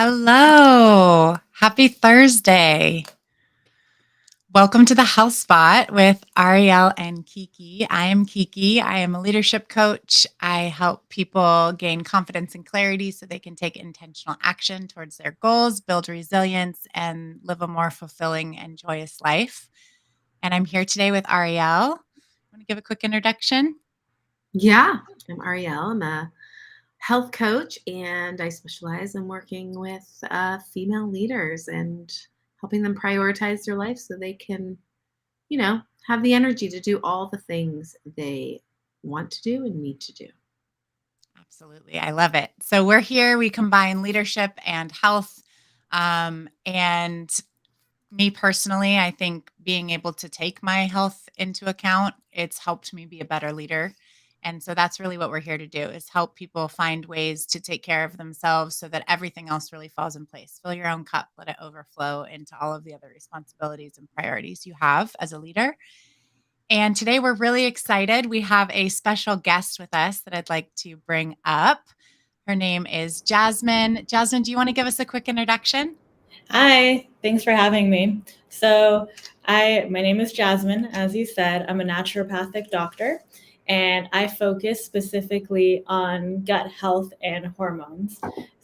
Hello. Happy Thursday. Welcome to the Health Spot with Ariel and Kiki. I am Kiki. I am a leadership coach. I help people gain confidence and clarity so they can take intentional action towards their goals, build resilience, and live a more fulfilling and joyous life. And I'm here today with Ariel. Want to give a quick introduction? Yeah, I'm Ariel. I'm a health coach and I specialize in working with female leaders and helping them prioritize their life so they can, have the energy to do all the things they want to do and need to do. Absolutely. I love it. So we're here. We combine leadership and health. And me personally, I think being able to take my health into account, it's helped me be a better leader. And so that's really what we're here to do is help people find ways to take care of themselves so that everything else really falls in place. Fill your own cup, let it overflow into all of the other responsibilities and priorities you have as a leader. And today we're really excited. We have a special guest with us that I'd like to bring up. Her name is Jasmine. Jasmine, do you want to give us a quick introduction? Hi, thanks for having me. My name is Jasmine. As you said, I'm a naturopathic doctor, and I focus specifically on gut health and hormones.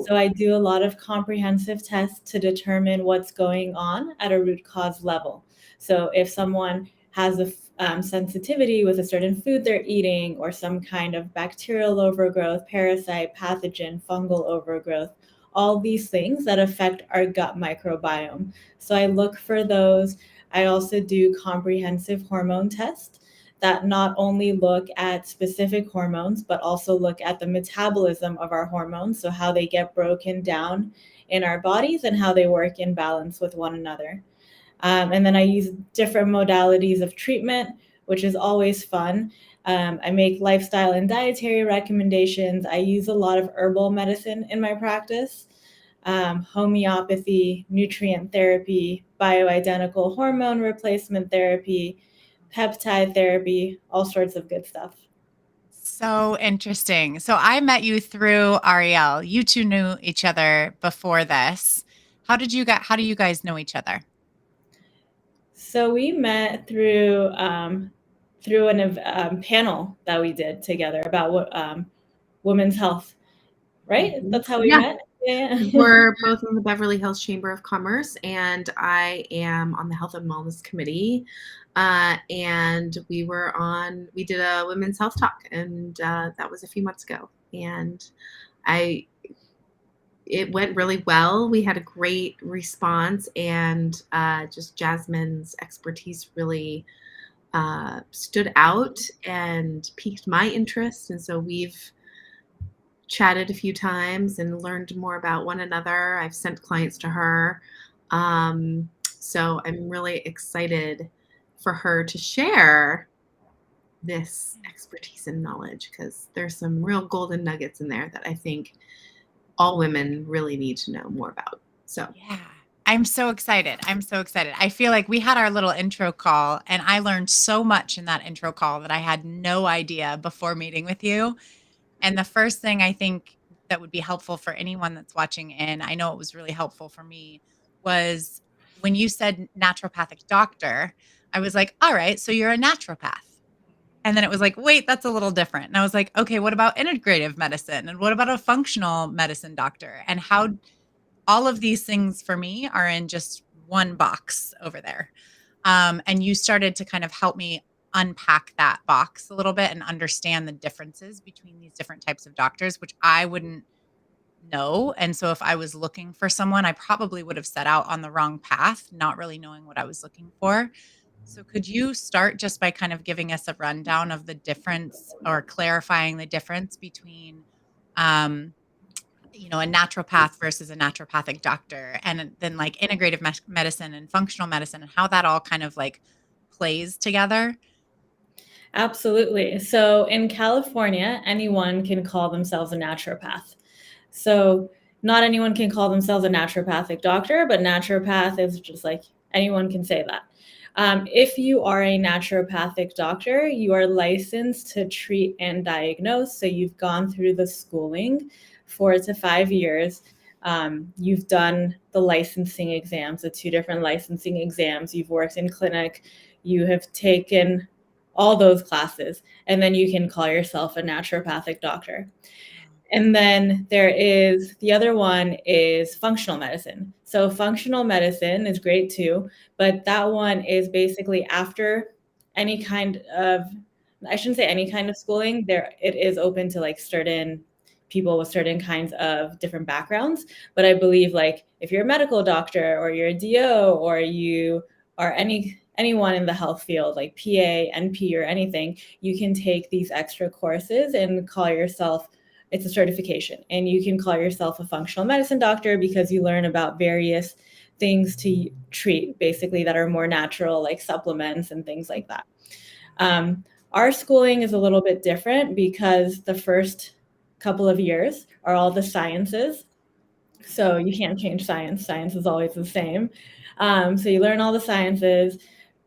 So I do a lot of comprehensive tests to determine what's going on at a root cause level. So if someone has a sensitivity with a certain food they're eating, or some kind of bacterial overgrowth, parasite, pathogen, fungal overgrowth, all these things that affect our gut microbiome. So I look for those. I also do comprehensive hormone tests that not only look at specific hormones, but also look at the metabolism of our hormones. So how they get broken down in our bodies and how they work in balance with one another. And then I use different modalities of treatment, which is always fun. I make lifestyle and dietary recommendations. I use a lot of herbal medicine in my practice, homeopathy, nutrient therapy, bioidentical hormone replacement therapy, peptide therapy, all sorts of good stuff. So interesting. So I met you through Ariel. You two knew each other before this. How do you guys know each other? So we met through an panel that we did together about women's health, right? Mhm. That's how we Yeah, met. Yeah. we were both in the Beverly Hills Chamber of Commerce, and I am on the Health and Wellness Committee. And we did a women's health talk, and that was a few months ago. And I it went really well. We had a great response, and just Jasmine's expertise really stood out and piqued my interest. And so we've chatted a few times and learned more about one another. I've sent clients to her. So I'm really excited for her to share this expertise and knowledge because there's some real golden nuggets in there that I think all women really need to know more about. So, Yeah. I'm so excited. I'm so excited. I feel like we had our little intro call and I learned so much in that intro call that I had no idea before meeting with you. And the first thing I think that would be helpful for anyone that's watching in, I know it was really helpful for me, was when you said naturopathic doctor, I was like, all right, so you're a naturopath. And then it was like, wait, that's a little different. And I was like, okay, what about integrative medicine? And what about a functional medicine doctor? And how all of these things for me are in just one box over there. And you started to kind of help me unpack that box a little bit and understand the differences between these different types of doctors, which I wouldn't know. And so if I was looking for someone, I probably would have set out on the wrong path, not really knowing what I was looking for. So could you start just by kind of giving us a rundown of the difference or clarifying the difference between um, a naturopath versus a naturopathic doctor, and then like integrative medicine and functional medicine and how that all kind of like plays together? Absolutely. So in California, anyone can call themselves a naturopath. So not anyone can call themselves a naturopathic doctor, but naturopath is just like anyone can say that. If you are a naturopathic doctor, you are licensed to treat and diagnose. So you've gone through the schooling, 4 to 5 years. You've done the licensing exams, the 2 different licensing exams. You've worked in clinic. You have taken all those classes, and then you can call yourself a naturopathic doctor. And then there is the other one is functional medicine. So functional medicine is great too, but that one is basically after any kind of, I shouldn't say any kind of schooling, there it is open to like certain people with certain kinds of different backgrounds. But I believe like if you're a medical doctor or you're a DO or you are anyone in the health field like PA, NP or anything, you can take these extra courses and call yourself, it's a certification, and you can call yourself a functional medicine doctor because you learn about various things to treat basically that are more natural, like supplements and things like that. Our schooling is a little bit different because the first couple of years are all the sciences. So you can't change science. Science is always the same. So you learn all the sciences,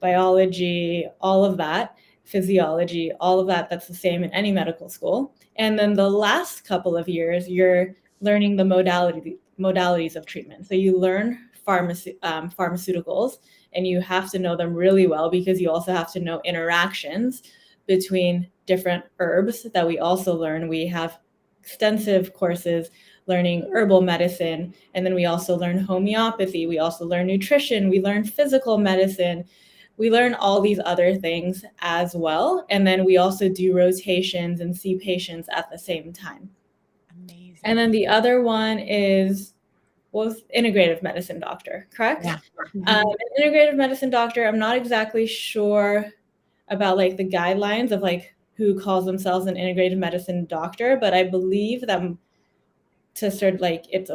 biology, all of that, physiology, all of that. That's the same in any medical school. And then the last couple of years, you're learning the modalities of treatment. So you learn pharmaceuticals, and you have to know them really well because you also have to know interactions between different herbs that we also learn. We have extensive courses learning herbal medicine, and then we also learn homeopathy, we also learn nutrition, we learn physical medicine, we learn all these other things as well. And then we also do rotations and see patients at the same time. Amazing. And then the other one was integrative medicine doctor, correct? Yeah. An integrative medicine doctor, I'm not exactly sure about like the guidelines of like who calls themselves an integrative medicine doctor, but I believe that to start like it's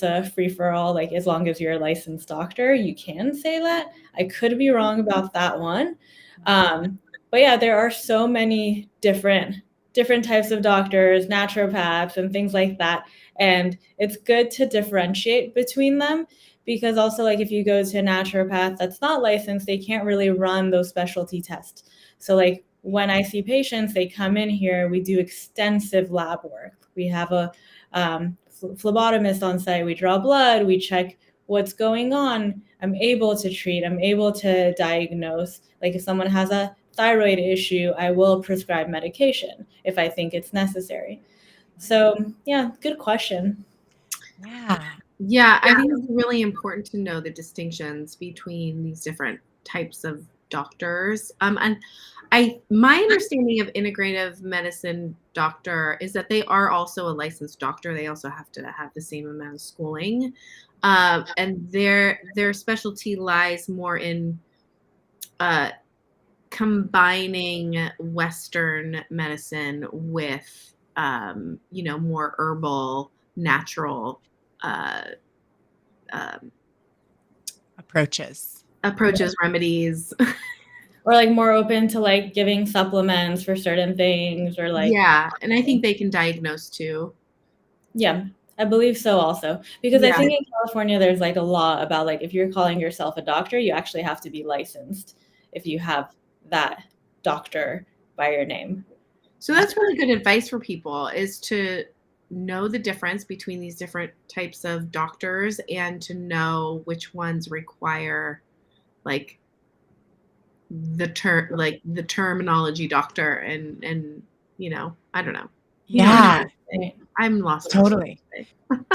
a free for all, like as long as you're a licensed doctor you can say that. I could be wrong about that one, but yeah, there are so many different types of doctors, naturopaths and things like that, and it's good to differentiate between them because also like if you go to a naturopath that's not licensed, they can't really run those specialty tests. So like when I see patients, they come in here, we do extensive lab work. We have a phlebotomist on site, we draw blood, we check what's going on. I'm able to treat, I'm able to diagnose. Like if someone has a thyroid issue, I will prescribe medication if I think it's necessary. So yeah, good question. Yeah, I think it's really important to know the distinctions between these different types of doctors. And my understanding of integrative medicine doctor is that they are also a licensed doctor. They also have to have the same amount of schooling, and their specialty lies more in combining Western medicine with more herbal, natural approaches, remedies. Or like more open to like giving supplements for certain things, or like and I think they can diagnose too. Yeah, I believe so also. Because I think in California there's like a law about like if you're calling yourself a doctor, you actually have to be licensed if you have that doctor by your name. So that's really good advice for people, is to know the difference between these different types of doctors and to know which ones require like the terminology doctor and I don't know. Yeah. I'm lost. Totally.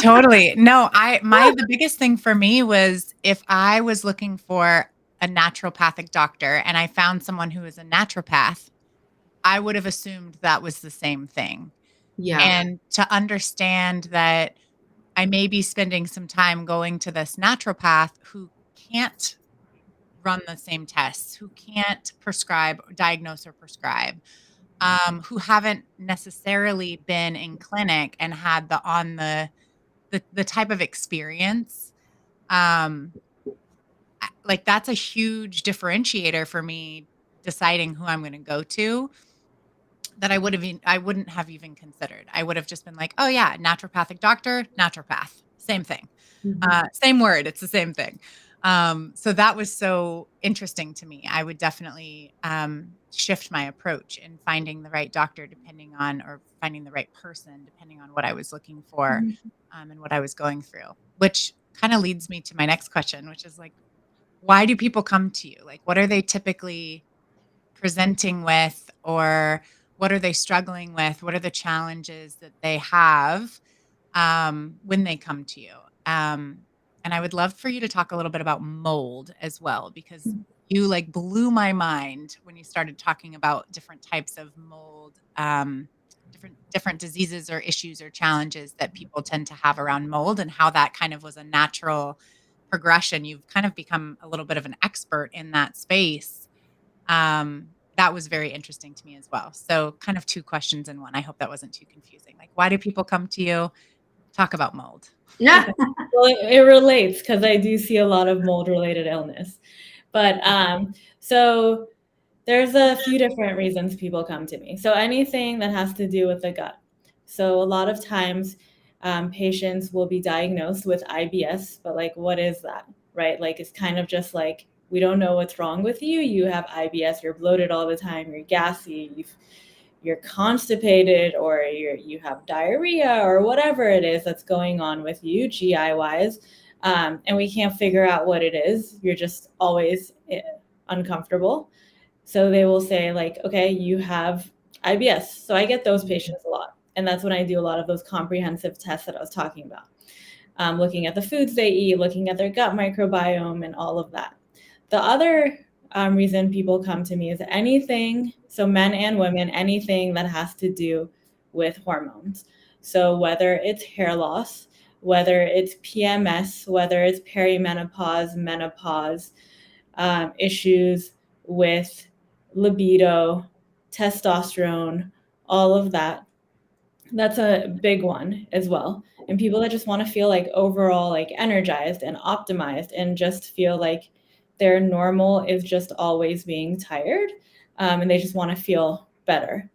Totally. No, the biggest thing for me was if I was looking for a naturopathic doctor and I found someone who is a naturopath, I would have assumed that was the same thing. Yeah. And to understand that I may be spending some time going to this naturopath who can't run the same tests, who can't prescribe, diagnose or prescribe, who haven't necessarily been in clinic and had the type of experience. Like that's a huge differentiator for me deciding who I'm going to go to that I wouldn't have even considered. I would have just been like, oh yeah, naturopathic doctor, naturopath, same thing. Same word. It's the same thing. So that was so interesting to me. I would definitely shift my approach in finding the right doctor depending on, or finding the right person depending on what I was looking for, Mhm. and what I was going through, which kind of leads me to my next question, which is like, why do people come to you? Like, what are they typically presenting with, or what are they struggling with? What are the challenges that they have when they come to you? Um, and I would love for you to talk a little bit about mold as well, because you like blew my mind when you started talking about different types of mold, different diseases or issues or challenges that people tend to have around mold, and how that kind of was a natural progression. You've kind of become a little bit of an expert in that space. That was very interesting to me as well. So, kind of two questions in one. I hope that wasn't too confusing. Like, why do people come to you? Talk about mold. Yeah. Well, it relates because I do see a lot of mold related illness. But so there's a few different reasons people come to me. So anything that has to do with the gut. So a lot of times patients will be diagnosed with IBS, but like, what is that? Right? Like, it's kind of just like, we don't know what's wrong with you. You have IBS, you're bloated all the time, you're gassy, you're constipated, or you have diarrhea, or whatever it is that's going on with you GI wise. And we can't figure out what it is. You're just always uncomfortable. So they will say like, okay, you have IBS. So I get those patients a lot. And that's when I do a lot of those comprehensive tests that I was talking about. Looking at the foods they eat, looking at their gut microbiome and all of that. The other reason people come to me is anything, so men and women, anything that has to do with hormones. So whether it's hair loss, whether it's PMS, whether it's perimenopause, menopause, issues with libido, testosterone, all of that. That's a big one as well. And people that just want to feel like overall like energized and optimized and just feel like their normal is just always being tired, and they just want to feel better.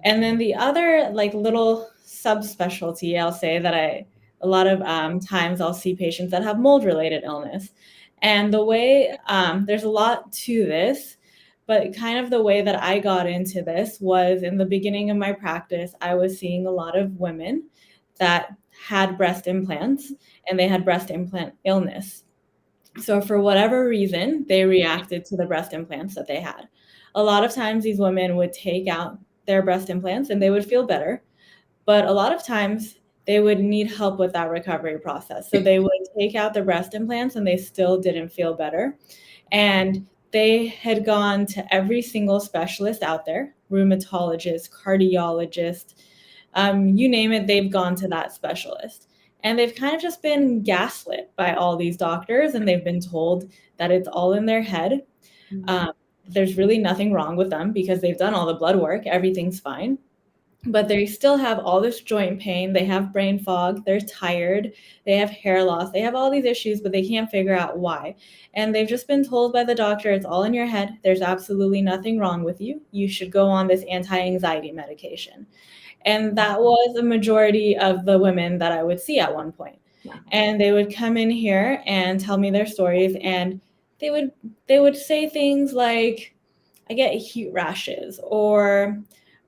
And then the other like little subspecialty I'll say that a lot of times I'll see patients that have mold related illness. And the way there's a lot to this, but kind of the way that I got into this was in the beginning of my practice, I was seeing a lot of women that had breast implants and they had breast implant illness. So for whatever reason, they reacted to the breast implants that they had. A lot of times these women would take out their breast implants and they would feel better, but a lot of times they would need help with that recovery process. So they would take out the breast implants and they still didn't feel better. And they had gone to every single specialist out there, rheumatologist, cardiologist, you name it, they've gone to that specialist. And they've kind of just been gaslit by all these doctors, and they've been told that it's all in their head. There's really nothing wrong with them because they've done all the blood work, everything's fine. But they still have all this joint pain, they have brain fog, they're tired, they have hair loss, they have all these issues, but they can't figure out why. And they've just been told by the doctor, it's all in your head, there's absolutely nothing wrong with you, you should go on this anti-anxiety medication. And that was a majority of the women that I would see at one point. Wow. And they would come in here and tell me their stories, and they would say things like, I get heat rashes, or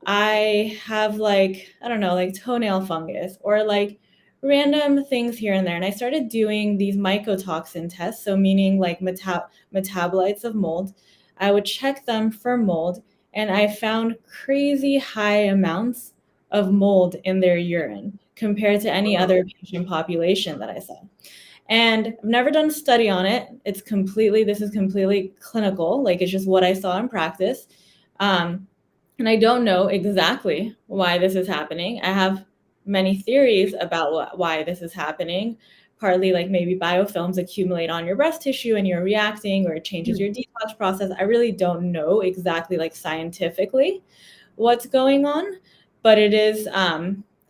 I have like, I don't know, like toenail fungus, or like random things here and there. And I started doing these mycotoxin tests, so meaning like metabolites of mold. I would check them for mold, and I found crazy high amounts of mold in their urine compared to any other patient population that I saw. And I've never done a study on it. This is completely clinical. Like, it's just what I saw in practice. And I don't know exactly why this is happening. I have many theories about why this is happening. Partly like maybe biofilms accumulate on your breast tissue and you're reacting, or it changes your detox process. I really don't know exactly like scientifically what's going on, but it is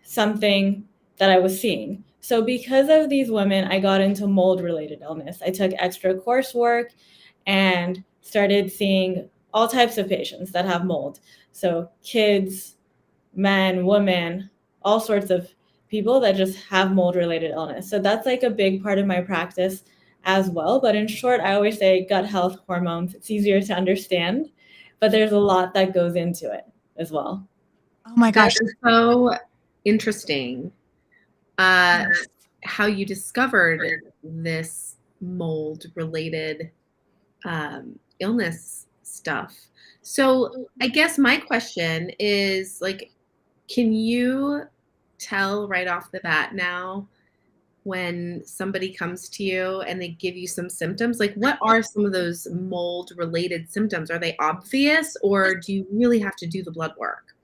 something that I was seeing. So because of these women, I got into mold related illness. I took extra coursework and started seeing all types of patients that have mold. So kids, men, women, all sorts of people that just have mold related illness. So that's like a big part of my practice as well. But in short, I always say gut health, hormones. It's easier to understand, but there's a lot that goes into it as well. Oh my That gosh. is so interesting. How you discovered this mold related illness stuff. So I guess my question is like, can you tell right off the bat now when somebody comes to you and they give you some symptoms? Like, what are some of those mold related symptoms? Are they obvious, or do you really have to do the blood work?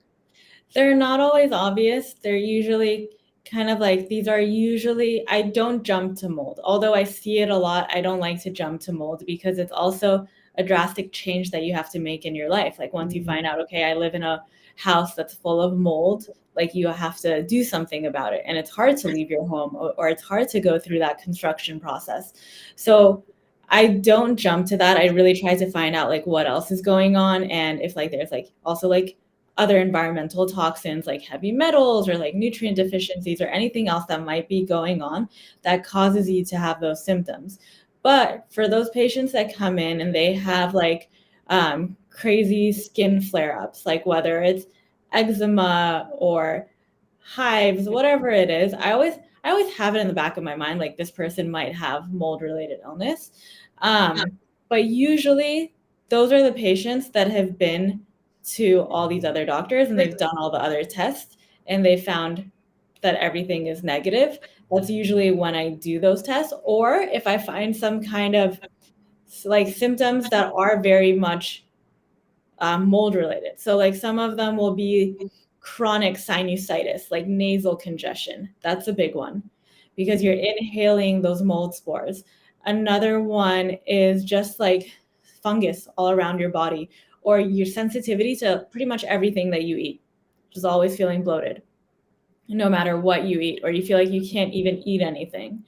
They're not always obvious. They're usually kind of like, these are usually, I don't jump to mold. Although I see it a lot, I don't like to jump to mold because it's also a drastic change that you have to make in your life. Like once you find out, okay, I live in a house that's full of mold, like you have to do something about it. And it's hard to leave your home, or it's hard to go through that construction process. So I don't jump to that. I really try to find out like what else is going on. And if like there's like also like other environmental toxins like heavy metals or like nutrient deficiencies or anything else that might be going on that causes you to have those symptoms. But for those patients that come in and they have like crazy skin flare-ups, like whether it's eczema or hives, whatever it is, I always have it in the back of my mind, like this person might have mold-related illness. But usually those are the patients that have been to all these other doctors and they've done all the other tests and they found that everything is negative. That's usually when I do those tests. Or if I find some kind of like symptoms that are very much mold related. So like some of them will be chronic sinusitis, like nasal congestion. That's a big one because you're inhaling those mold spores. Another one is just like fungus all around your body, or your sensitivity to pretty much everything that you eat, just always feeling bloated no matter what you eat, or you feel like you can't even eat anything.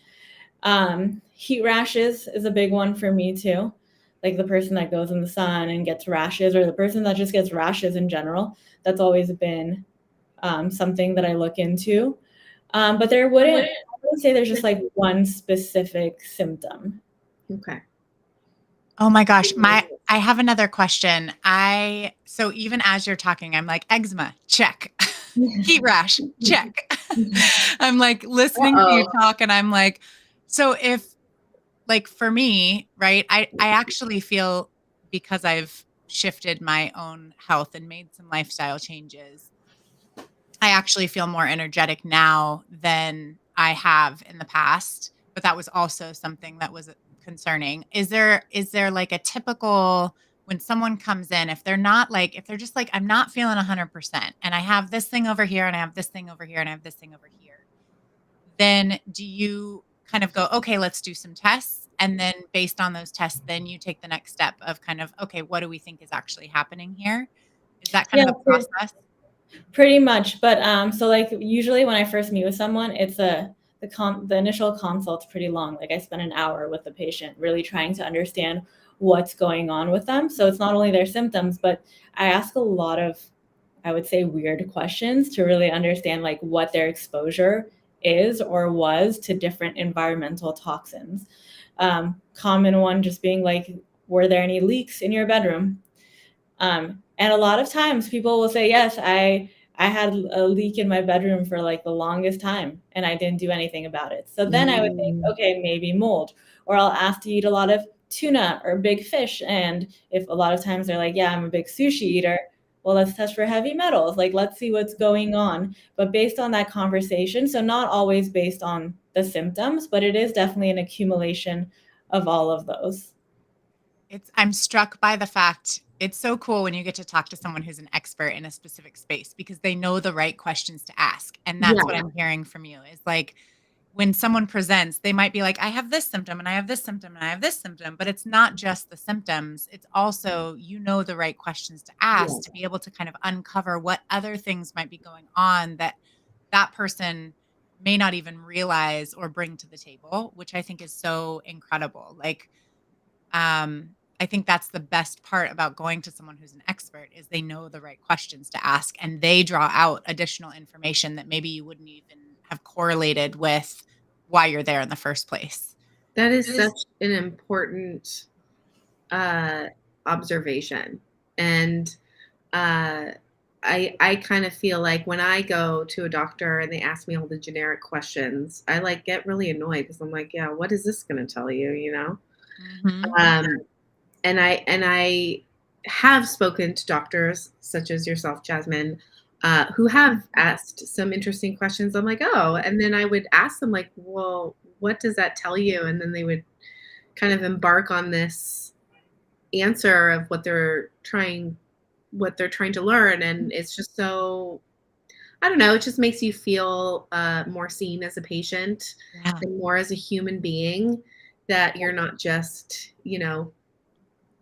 Heat rashes is a big one for me too. Like the person that goes in the sun and gets rashes, or the person that just gets rashes in general. That's always been something that I look into. But I wouldn't say there's just like one specific symptom. Okay. Oh my gosh. I have another question. So even as you're talking, I'm like, eczema, check. Heat rash, check. I'm like listening to you talk and I'm like, so if like for me, right, I actually feel, because I've shifted my own health and made some lifestyle changes, I actually feel more energetic now than I have in the past, but that was also something that was concerning. Is there like a typical, when someone comes in, if they're not like, if they're just like, I'm not feeling 100% and I have this thing over here and I have this thing over here and I have this thing over here, then do you kind of go, okay, let's do some tests? And then based on those tests, then you take the next step of kind of, okay, what do we think is actually happening here? Is that kind Yeah, of the process? pretty much. But so like usually when I first meet with someone, it's the initial consult's pretty long. Like I spend an hour with the patient really trying to understand what's going on with them. So it's not only their symptoms, but I ask a lot of, I would say, weird questions to really understand like what their exposure is or was to different environmental toxins. Common one just being like, were there any leaks in your bedroom? And a lot of times people will say, yes, I had a leak in my bedroom for like the longest time and I didn't do anything about it. So then I would think, okay, maybe mold. Or I'll ask to eat a lot of tuna or big fish. And if a lot of times they're like, yeah, I'm a big sushi eater, well, let's test for heavy metals. Like, let's see what's going on. But based on that conversation, so not always based on the symptoms, but it is definitely an accumulation of all of those. I'm struck by the fact it's so cool when you get to talk to someone who's an expert in a specific space because they know the right questions to ask. And that's what I'm hearing from you is like when someone presents, they might be like, I have this symptom and I have this symptom and I have this symptom, but it's not just the symptoms. It's also, the right questions to ask to be able to kind of uncover what other things might be going on that that person may not even realize or bring to the table, which I think is so incredible. Like, I think that's the best part about going to someone who's an expert is they know the right questions to ask and they draw out additional information that maybe you wouldn't even have correlated with why you're there in the first place. That is such an important observation. And I kind of feel like when I go to a doctor and they ask me all the generic questions, I like get really annoyed because I'm like, yeah, what is this going to tell you? You know? Mhm. And I have spoken to doctors such as yourself, Jasmine, who have asked some interesting questions. I'm like, oh, and then I would ask them like, well, what does that tell you? And then they would kind of embark on this answer of what they're trying to learn, and it's just so, I don't know, it just makes you feel more seen as a patient Yeah. and more as a human being, that you're not just,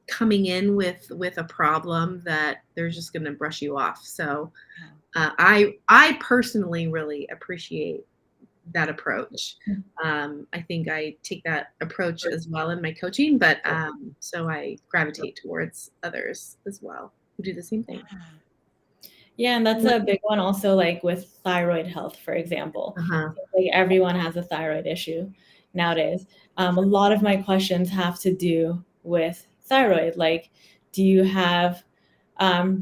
coming in with a problem that they're just going to brush you off. So Yeah. I personally really appreciate that approach. I think I take that approach as well in my coaching, but so I gravitate towards others as well who do the same thing. Yeah, and that's a big one also, like with thyroid health, for example. Uh-huh. Like everyone has a thyroid issue nowadays. A lot of my questions have to do with thyroid. Like, do you have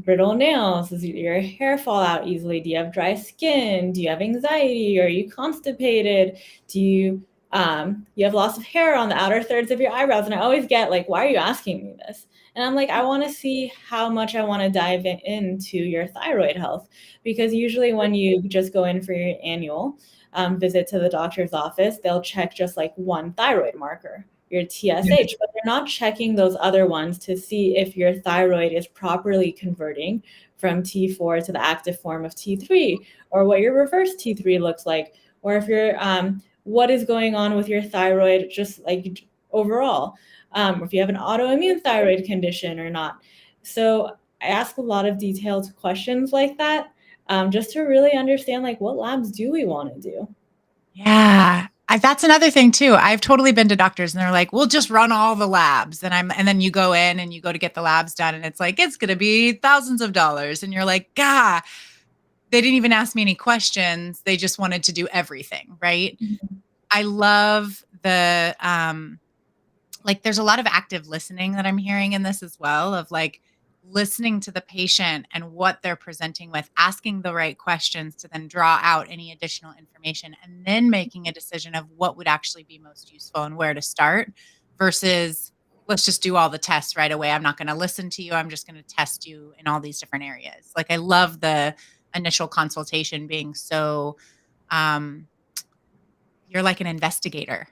brittle nails? Does your hair fall out easily? Do you have dry skin? Do you have anxiety? Are you constipated? Do you have loss of hair on the outer thirds of your eyebrows? And I always get like, why are you asking me this? And I'm like, I want to see how much I want to dive into your thyroid health, because usually when you just go in for your annual visit to the doctor's office, they'll check just like one thyroid marker, your TSH, but they're not checking those other ones to see if your thyroid is properly converting from T4 to the active form of T3, or what your reverse T3 looks like, or if you're what is going on with your thyroid just like overall, or if you have an autoimmune thyroid condition or not. So I ask a lot of detailed questions like that, just to really understand like what labs do we want to do. Yeah. That's another thing too. I've totally been to doctors and they're like, "We'll just run all the labs." And then you go in and you go to get the labs done and it's like, "It's going to be thousands of dollars." And you're like, "Gah, they didn't even ask me any questions. They just wanted to do everything." Right? I love like there's a lot of active listening that I'm hearing in this as well, of like listening to the patient and what they're presenting with, asking the right questions to then draw out any additional information, and then making a decision of what would actually be most useful and where to start versus let's just do all the tests right away. I'm not going to listen to you. I'm just going to test you in all these different areas. Like I love the initial consultation being so um you're like an investigator.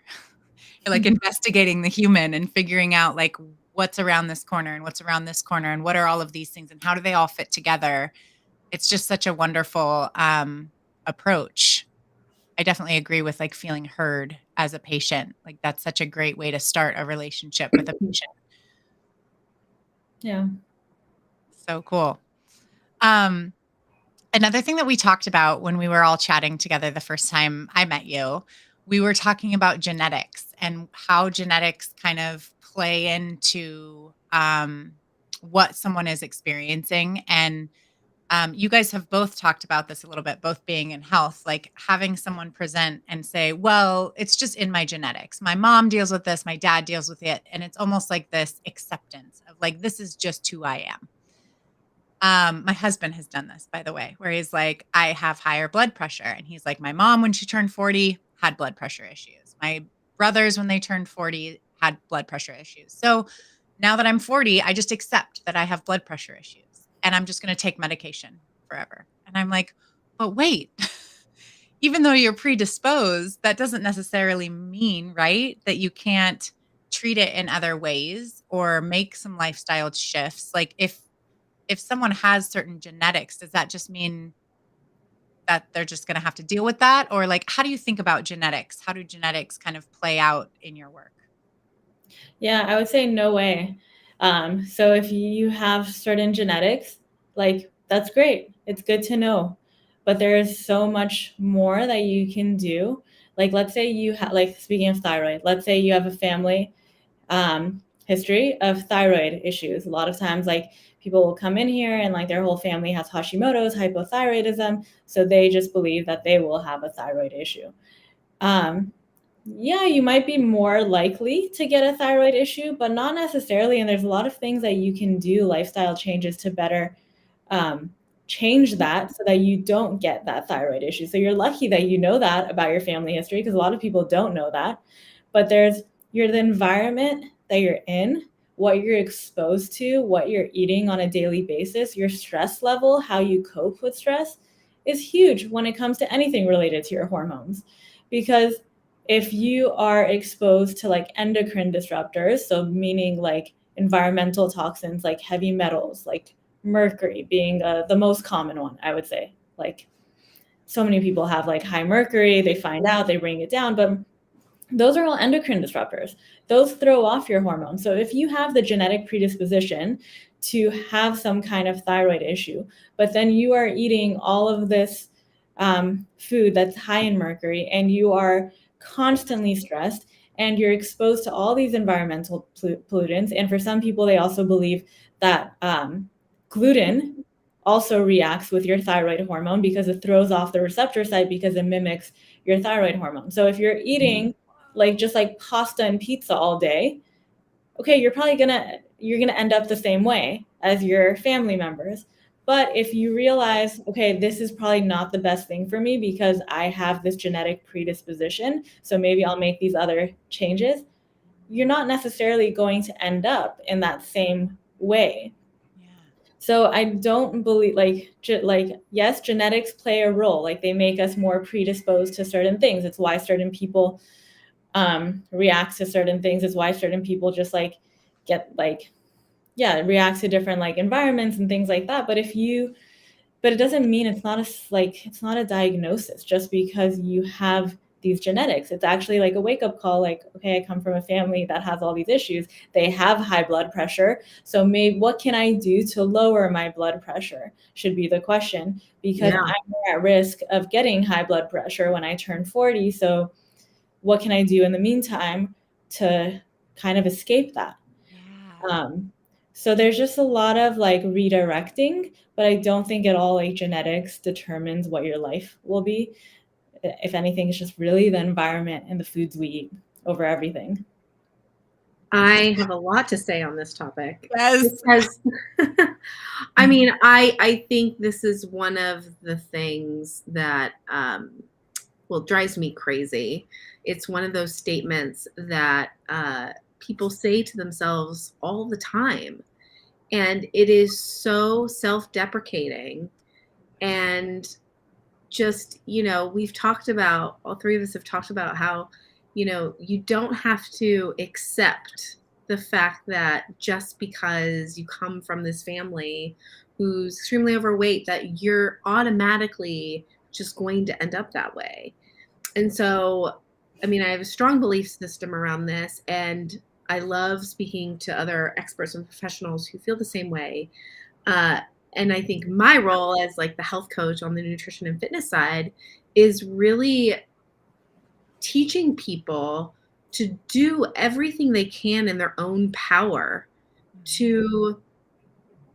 You're like investigating the human and figuring out like what's around this corner and what's around this corner and what are all of these things and how do they all fit together. It's just such a wonderful approach. I definitely agree with like feeling heard as a patient. Like that's such a great way to start a relationship with a patient. Yeah. So cool. Um, Another thing that we talked about when we were all chatting together the first time I met you, we were talking about genetics and how genetics kind of play into what someone is experiencing. And you guys have both talked about this a little bit, both being in health, like having someone present and say, well, it's just in my genetics. My mom deals with this, my dad deals with it. And it's almost like this acceptance of like, this is just who I am. My husband has done this, by the way, where he's like, I have higher blood pressure. And he's like, my mom, when she turned 40, had blood pressure issues. My brothers, when they turned 40, had blood pressure issues. So now that I'm 40, I just accept that I have blood pressure issues and I'm just going to take medication forever. And I'm like, but wait, even though you're predisposed, that doesn't necessarily mean, right, that you can't treat it in other ways or make some lifestyle shifts. Like if someone has certain genetics, does that just mean that they're just going to have to deal with that? Or like, how do you think about genetics? How do genetics kind of play out in your work? Yeah, I would say no way. So if you have certain genetics, like that's great. It's good to know. But there is so much more that you can do. Like let's say you have, like speaking of thyroid, let's say you have a family history of thyroid issues. A lot of times, like people will come in here and like their whole family has Hashimoto's, hypothyroidism, so they just believe that they will have a thyroid issue. Um, yeah, you might be more likely to get a thyroid issue, but not necessarily. And there's a lot of things that you can do, lifestyle changes to better um, change that so that you don't get that thyroid issue. So you're lucky that you know that about your family history, because a lot of people don't know that. But there's the environment that you're in, what you're exposed to, what you're eating on a daily basis, your stress level, how you cope with stress is huge when it comes to anything related to your hormones. Because if you are exposed to like endocrine disruptors, so meaning like environmental toxins like heavy metals, like mercury being the most common one, I would say. Like so many people have like high mercury, they find out, they bring it down, but those are all endocrine disruptors. Those throw off your hormones. So if you have the genetic predisposition to have some kind of thyroid issue, but then you are eating all of this food that's high in mercury, and you are constantly stressed, and you're exposed to all these environmental pollutants. And for some people, they also believe that gluten also reacts with your thyroid hormone because it throws off the receptor site because it mimics your thyroid hormone. So if you're eating like just like pasta and pizza all day, okay, you're gonna end up the same way as your family members. But if you realize, okay, this is probably not the best thing for me because I have this genetic predisposition, so maybe I'll make these other changes, you're not necessarily going to end up in that same way. Yeah. So I don't believe like yes, genetics play a role. Like they make us more predisposed to certain things. It's why certain people react to certain things. It's why certain people just like get like react to different like environments and things like that. But it doesn't mean it's not a diagnosis just because you have these genetics. It's actually like a wake-up call, like, okay, I come from a family that has all these issues. They have high blood pressure. So maybe what can I do to lower my blood pressure should be the question, because Yeah. I'm more at risk of getting high blood pressure when I turn 40. So what can I do in the meantime to kind of escape that? Yeah. So there's just a lot of like redirecting, but I don't think at all like genetics determines what your life will be. If anything, it's just really the environment and the foods we eat over everything. I have a lot to say on this topic Yes. because I mean, I think this is one of the things that drives me crazy. It's one of those statements that people say to themselves all the time, and it is so self-deprecating. And just, we've talked about, all three of us have talked about how, you don't have to accept the fact that just because you come from this family who's extremely overweight, that you're automatically just going to end up that way. And so, I mean, I have a strong belief system around this, and I love speaking to other experts and professionals who feel the same way. Uh, and I think my role as like the health coach on the nutrition and fitness side is really teaching people to do everything they can in their own power to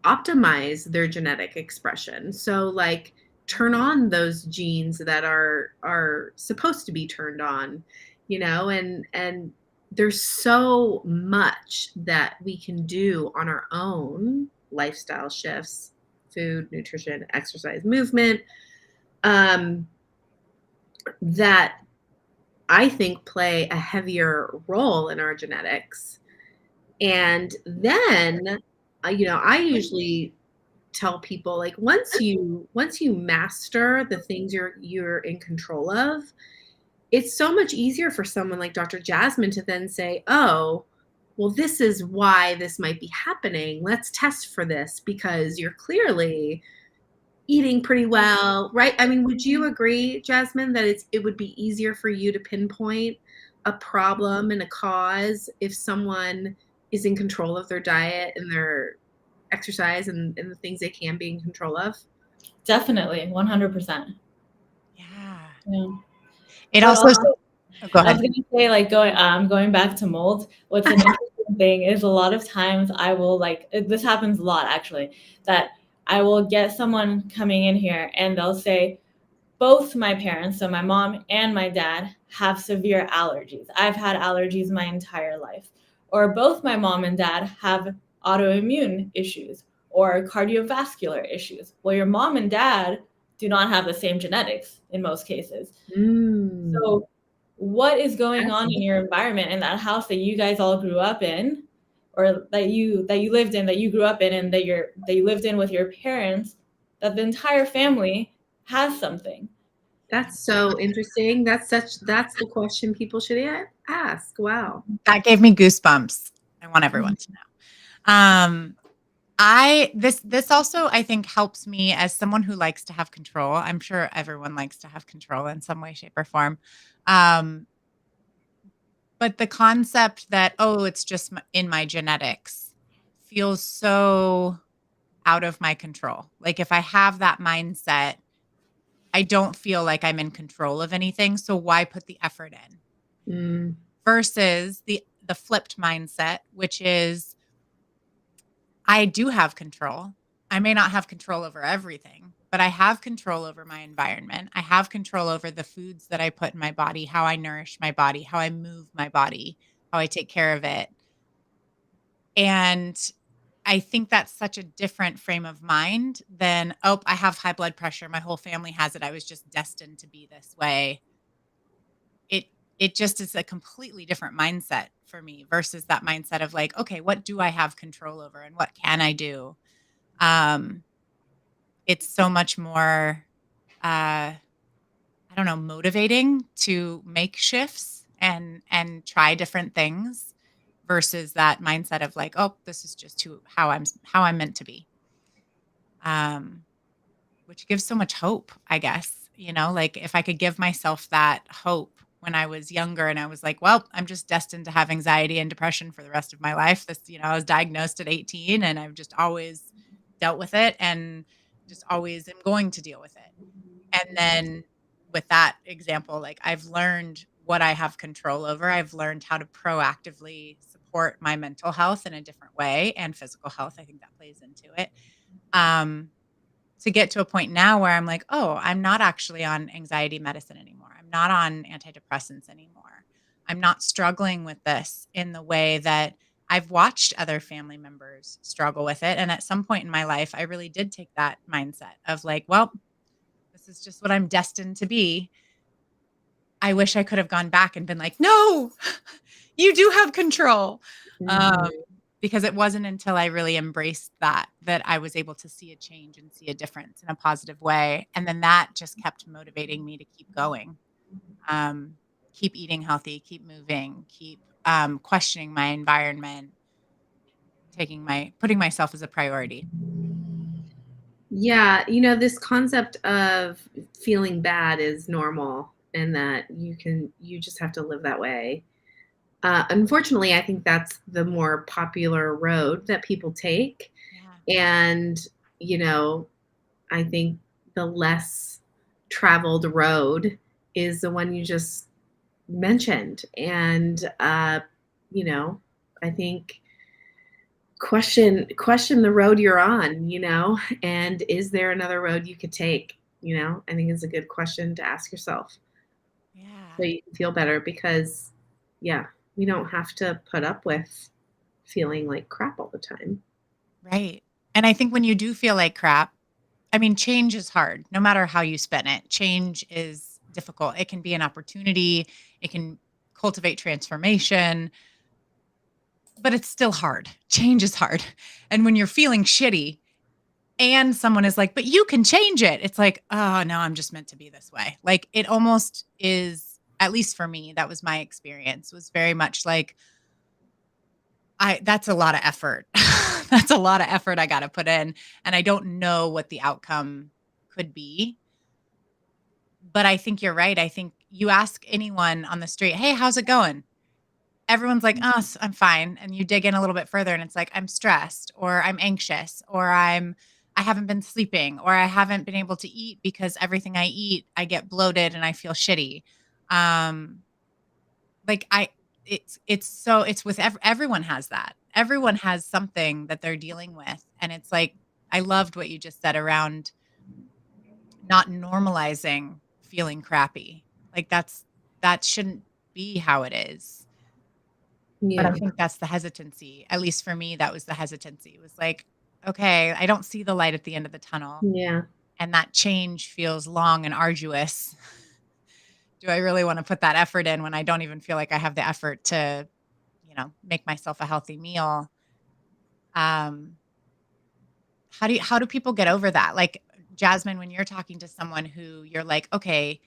optimize their genetic expression. So like turn on those genes that are supposed to be turned on, and there's so much that we can do on our own lifestyle shifts, food, nutrition, exercise, movement, that I think play a heavier role in our genetics. And then, I usually tell people, like, once you master the things you're in control of, it's so much easier for someone like Dr. Jasmine to then say, oh, well, this is why this might be happening. Let's test for this because you're clearly eating pretty well, right? I mean, would you agree, Jasmine, that it would be easier for you to pinpoint a problem and a cause if someone is in control of their diet and their exercise and the things they can be in control of? Definitely, 100%. Yeah. Yeah. It But also, also, go I was ahead. gonna say, like going back to mold. What's an interesting thing is a lot of times I will this happens a lot actually, that I will get someone coming in here and they'll say, both my parents, so my mom and my dad, have severe allergies. I've had allergies my entire life. Or both my mom and dad have autoimmune issues or cardiovascular issues. Well, your mom and dad do not have the same genetics in most cases. So what is going on in your environment in that house that you guys all grew up in, or that you lived in, that you grew up in, and that you lived in with your parents, that the entire family has something? That's so interesting. That's the question people should ask. Wow. That gave me goosebumps. I want everyone to know. This also, I think, helps me as someone who likes to have control. I'm sure everyone likes to have control in some way, shape, or form. But the concept that, oh, it's just in my genetics feels so out of my control. Like if I have that mindset, I don't feel like I'm in control of anything. So why put the effort in? Versus the flipped mindset, which is I do have control. I may not have control over everything, but I have control over my environment. I have control over the foods that I put in my body, how I nourish my body, how I move my body, how I take care of it. And I think that's such a different frame of mind than, oh, I have high blood pressure. My whole family has it. I was just destined to be this way. It just is a completely different mindset for me versus that mindset of like, okay, what do I have control over and what can I do? It's so much more, I don't know, motivating to make shifts and try different things versus that mindset of like, oh, this is just how I'm meant to be. Which gives so much hope, I guess, like if I could give myself that hope when I was younger and I was like, well, I'm just destined to have anxiety and depression for the rest of my life. I was diagnosed at 18 and I've just always dealt with it and just always am going to deal with it. And then with that example, like I've learned what I have control over. I've learned how to proactively support my mental health in a different way and physical health. I think that plays into it. To get to a point now where I'm like, oh, I'm not actually on anxiety medicine anymore. I'm not on antidepressants anymore. I'm not struggling with this in the way that I've watched other family members struggle with it. And at some point in my life, I really did take that mindset of like, well, this is just what I'm destined to be. I wish I could have gone back and been like, no, you do have control. Because it wasn't until I really embraced that I was able to see a change and see a difference in a positive way. And then that just kept motivating me to keep going, keep eating healthy, keep moving, keep questioning my environment, putting myself as a priority. Yeah, this concept of feeling bad is normal and that you just have to live that way. Unfortunately, I think that's the more popular road that people take. Yeah. And, I think the less traveled road is the one you just mentioned. And, I think question the road you're on, and is there another road you could take? I think is a good question to ask yourself. Yeah. So you can feel better because, yeah, we don't have to put up with feeling like crap all the time. Right. And I think when you do feel like crap, I mean, change is hard, no matter how you spin it. Change is difficult. It can be an opportunity. It can cultivate transformation, but it's still hard. Change is hard. And when you're feeling shitty and someone is like, but you can change it. It's like, oh, no, I'm just meant to be this way. Like it almost is, at least for me, that was my experience, was very much like, that's a lot of effort. That's a lot of effort I got to put in. And I don't know what the outcome could be. But I think you're right. I think you ask anyone on the street, hey, how's it going? Everyone's like, oh, I'm fine. And you dig in a little bit further and it's like, I'm stressed or I'm anxious or I haven't been sleeping or I haven't been able to eat because everything I eat, I get bloated and I feel shitty. Like it's with everyone has that. Everyone has something that they're dealing with. And it's like, I loved what you just said around not normalizing feeling crappy. Like that shouldn't be how it is. But I Yeah. think that's the hesitancy. At least for me, that was the hesitancy. It was like, okay, I don't see the light at the end of the tunnel. Yeah. And that change feels long and arduous. Do I really want to put that effort in when I don't even feel like I have the effort to, make myself a healthy meal? Um, how do people get over that? Like, Jasmine, when you're talking to someone who you're like, okay,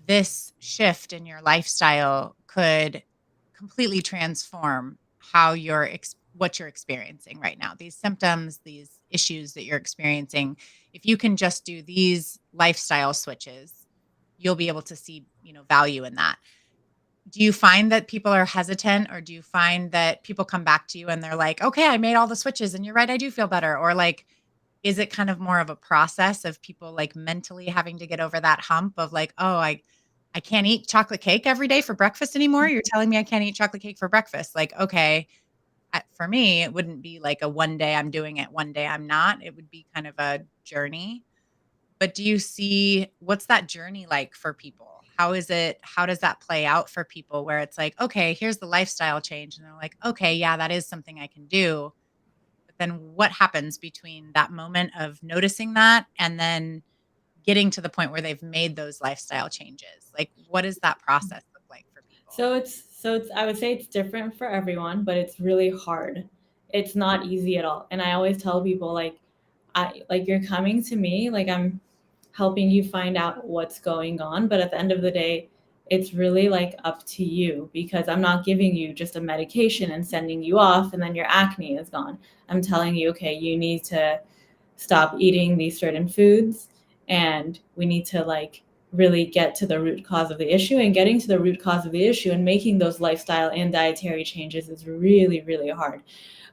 this shift in your lifestyle could completely transform how what you're experiencing right now. These symptoms, these issues that you're experiencing, if you can just do these lifestyle switches, you'll be able to see, value in that. Do you find that people are hesitant, or do you find that people come back to you and they're like, okay, I made all the switches and you're right, I do feel better? Or like, is it kind of more of a process of people like mentally having to get over that hump of like, oh, I can't eat chocolate cake every day for breakfast anymore. You're telling me I can't eat chocolate cake for breakfast. Like, okay, for me, it wouldn't be like a one day I'm doing it, one day I'm not. It would be kind of a journey. But do you see what's that journey like for people? How does that play out for people where it's like, okay, here's the lifestyle change. And they're like, okay, yeah, that is something I can do. But then what happens between that moment of noticing that and then getting to the point where they've made those lifestyle changes? Like, what does that process look like for people? So it's I would say it's different for everyone, but it's really hard. It's not easy at all. And I always tell people like you're coming to me, like I'm helping you find out what's going on, but at the end of the day, it's really like up to you because I'm not giving you just a medication and sending you off and then your acne is gone. I'm telling you, okay, you need to stop eating these certain foods and we need to like really get to the root cause of the issue, and getting to the root cause of the issue and making those lifestyle and dietary changes is really, really hard.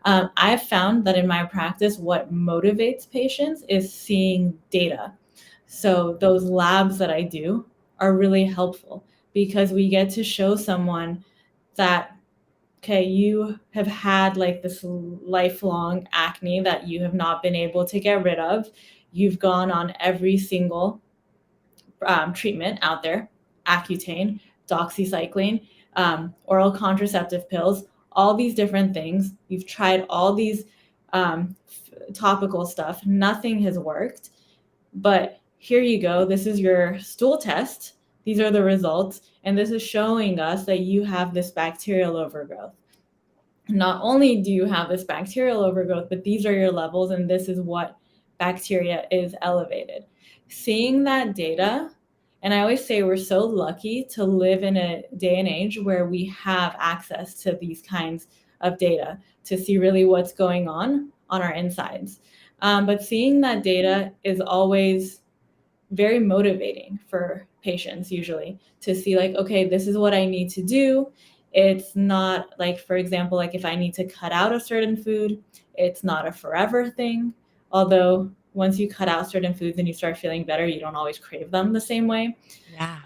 I've found that in my practice, what motivates patients is seeing data. So those labs that I do are really helpful because we get to show someone that, okay, you have had like this lifelong acne that you have not been able to get rid of. You've gone on every single treatment out there, Accutane, doxycycline, oral contraceptive pills, all these different things. You've tried all these topical stuff. Nothing has worked. But here you go. This is your stool test. These are the results. And this is showing us that you have this bacterial overgrowth. Not only do you have this bacterial overgrowth, but these are your levels, and this is what bacteria is elevated. Seeing that data, and I always say we're so lucky to live in a day and age where we have access to these kinds of data to see really what's going on our insides. But seeing that data is always very motivating for patients usually to see like, okay, this is what I need to do. It's not like, for example, like if I need to cut out a certain food, it's not a forever thing. Although once you cut out certain foods and you start feeling better, you don't always crave them the same way. Yeah.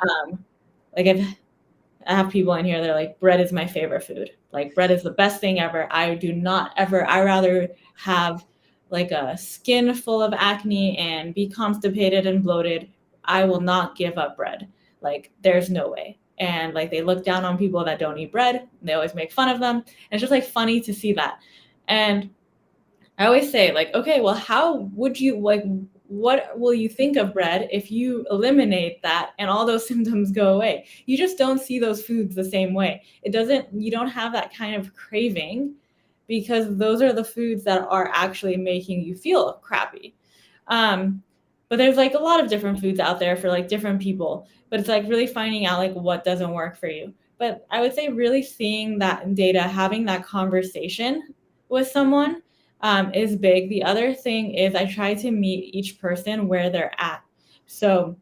Like I have people in here that are like, bread is my favorite food. Like bread is the best thing ever. I do not ever, I rather have like a skin full of acne and be constipated and bloated. I will not give up bread. Like there's no way. And like they look down on people that don't eat bread. They always make fun of them. And it's just like funny to see that. And I always say like, okay, well, how would you like, what will you think of bread if you eliminate that and all those symptoms go away? You just don't see those foods the same way. You don't have that kind of craving because those are the foods that are actually making you feel crappy. But there's like a lot of different foods out there for like different people, but it's like really finding out like what doesn't work for you. But I would say really seeing that data, having that conversation with someone is big. The other thing is I try to meet each person where they're at. So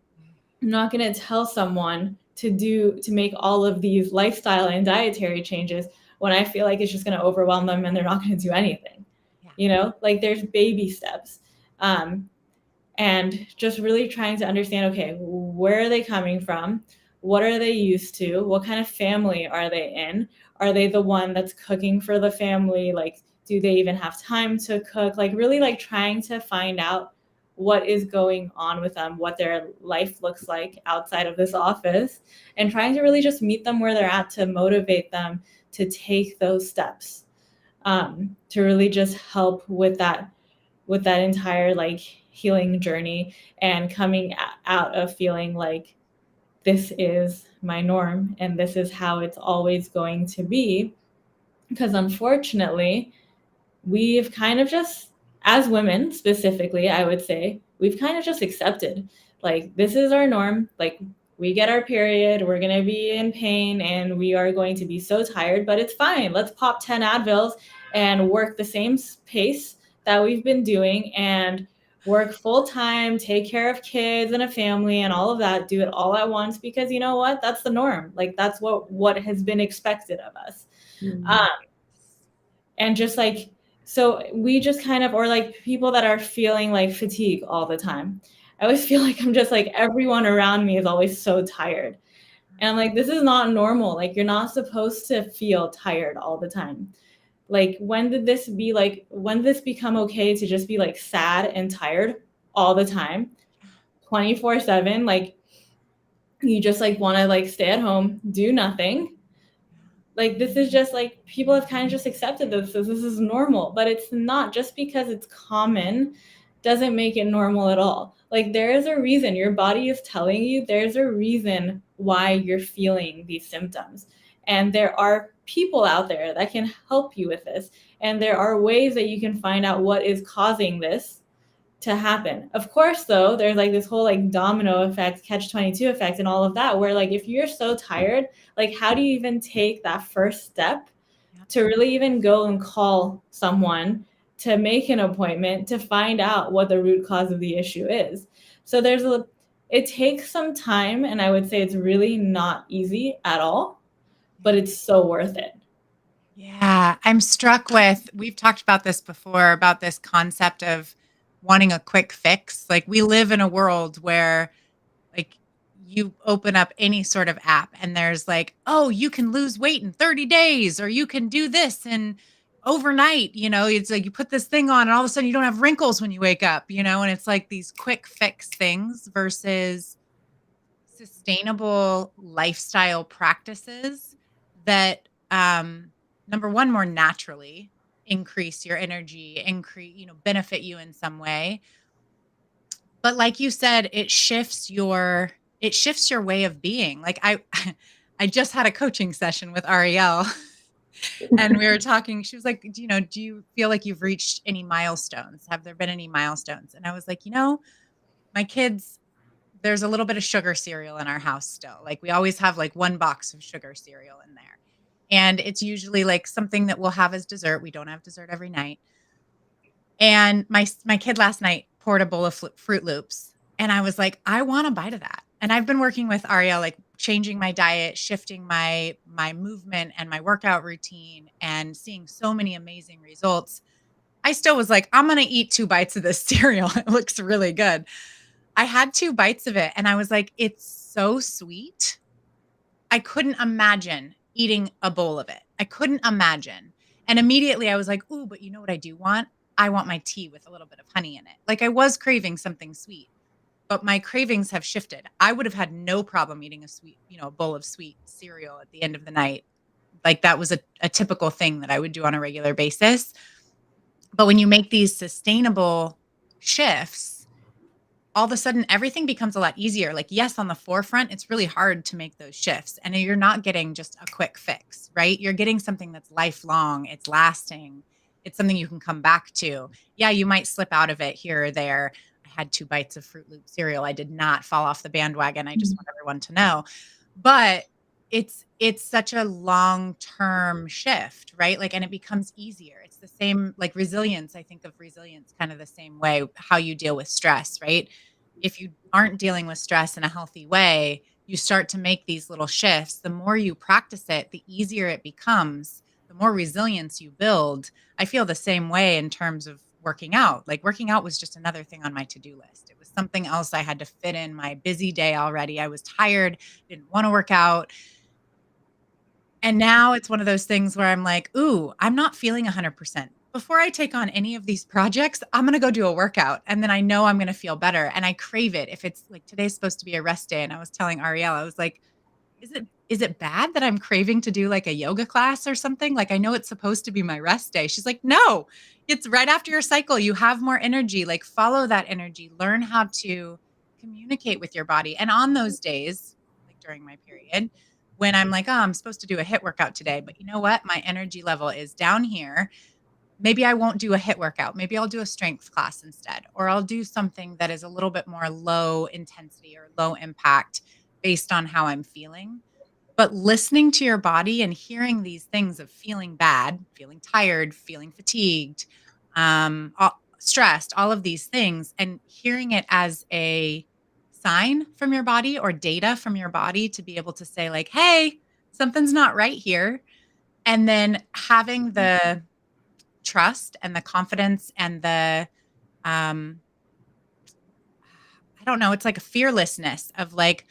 I'm not going to tell someone to make all of these lifestyle and dietary changes when I feel like it's just going to overwhelm them and they're not going to do anything. Yeah. You know, like there's baby steps. And just really trying to understand, okay, where are they coming from? What are they used to? What kind of family are they in? Are they the one that's cooking for the family? Like, do they even have time to cook? Like really like trying to find out what is going on with them, what their life looks like outside of this office, and trying to really just meet them where they're at to motivate them to take those steps, to really just help with that entire like healing journey and coming out of feeling like this is my norm and this is how it's always going to be. Because unfortunately, we've kind of just, as women specifically, I would say, we've kind of just accepted like this is our norm. Like we get our period, we're going to be in pain and we are going to be so tired, but it's fine. Let's pop 10 Advils and work the same pace that we've been doing and work full time, take care of kids and a family and all of that, do it all at once because you know what? That's the norm. Like that's what has been expected of us. Mm-hmm. And just like, so we just kind of, or like people that are feeling like fatigue all the time. I always feel like I'm just like everyone around me is always so tired. And I'm like, this is not normal. Like, you're not supposed to feel tired all the time. Like, when did this become okay to just be like sad and tired all the time, 24/7? Like, you just like want to like stay at home, do nothing. Like this is just like people have kind of just accepted this as this is normal, but it's not. Just because it's common doesn't make it normal at all. Like there is a reason your body is telling you, there's a reason why you're feeling these symptoms. And there are people out there that can help you with this. And there are ways that you can find out what is causing this to happen. Of course, though, there's like this whole like domino effect, catch-22 effect and all of that, where like if you're so tired, like how do you even take that first step to really even go and call someone to make an appointment to find out what the root cause of the issue is? So it takes some time, and I would say it's really not easy at all, but it's so worth it. Yeah, I'm struck with, we've talked about this before, about this concept of wanting a quick fix. Like we live in a world where like you open up any sort of app and there's like, oh, you can lose weight in 30 days or you can do this and overnight, it's like you put this thing on and all of a sudden you don't have wrinkles when you wake up, and it's like these quick fix things versus sustainable lifestyle practices that number one more naturally increase your energy, benefit you in some way. But like you said, it shifts your way of being. Like I just had a coaching session with Ariel and we were talking. She was like, do you feel like you've reached any milestones? Have there been any milestones? And I was like, my kids, there's a little bit of sugar cereal in our house still. Like we always have like one box of sugar cereal in there. And it's usually like something that we'll have as dessert. We don't have dessert every night. And my kid last night poured a bowl of Fruit Loops, and I was like, I want a bite of that. And I've been working with Ariel, like changing my diet, shifting my movement and my workout routine, and seeing so many amazing results. I still was like, I'm gonna eat 2 bites of this cereal. It looks really good. I had 2 bites of it, and I was like, it's so sweet. I couldn't imagine eating a bowl of it. I couldn't imagine. And immediately I was like, ooh, but you know what I do want? I want my tea with a little bit of honey in it. Like I was craving something sweet, but my cravings have shifted. I would have had no problem eating a bowl of sweet cereal at the end of the night. Like that was a typical thing that I would do on a regular basis. But when you make these sustainable shifts, all of a sudden everything becomes a lot easier. Like, yes, on the forefront, it's really hard to make those shifts. And you're not getting just a quick fix, right? You're getting something that's lifelong, it's lasting, it's something you can come back to. Yeah, you might slip out of it here or there. I had 2 bites of Fruit Loop cereal. I did not fall off the bandwagon. I just want everyone to know. But it's such a long-term shift, right? Like, and it becomes easier. It's the same, like resilience. I think of resilience kind of the same way, how you deal with stress, right? If you aren't dealing with stress in a healthy way, you start to make these little shifts. The more you practice it, the easier it becomes, the more resilience you build. I feel the same way in terms of working out. Like working out was just another thing on my to-do list. It was something else I had to fit in my busy day already. I was tired, didn't want to work out. And now it's one of those things where I'm like, ooh, I'm not feeling 100%. Before I take on any of these projects, I'm going to go do a workout and then I know I'm going to feel better. And I crave it. If it's like today's supposed to be a rest day. And I was telling Ariel, I was like, is it bad that I'm craving to do like a yoga class or something? Like I know it's supposed to be my rest day. She's like, "No. It's right after your cycle. You have more energy. Like follow that energy. Learn how to communicate with your body." And on those days, like during my period, when I'm like, "Oh, I'm supposed to do a hit workout today, but you know what? My energy level is down here. Maybe I won't do a hit workout. Maybe I'll do a strength class instead, or I'll do something that is a little bit more low intensity or low impact based on how I'm feeling." But listening to your body and hearing these things of feeling bad, feeling tired, feeling fatigued, stressed, all of these things, and hearing it as a sign from your body or data from your body to be able to say, like, hey, something's not right here. And then having the trust and the confidence and the, um, I don't know, it's like a fearlessness of like,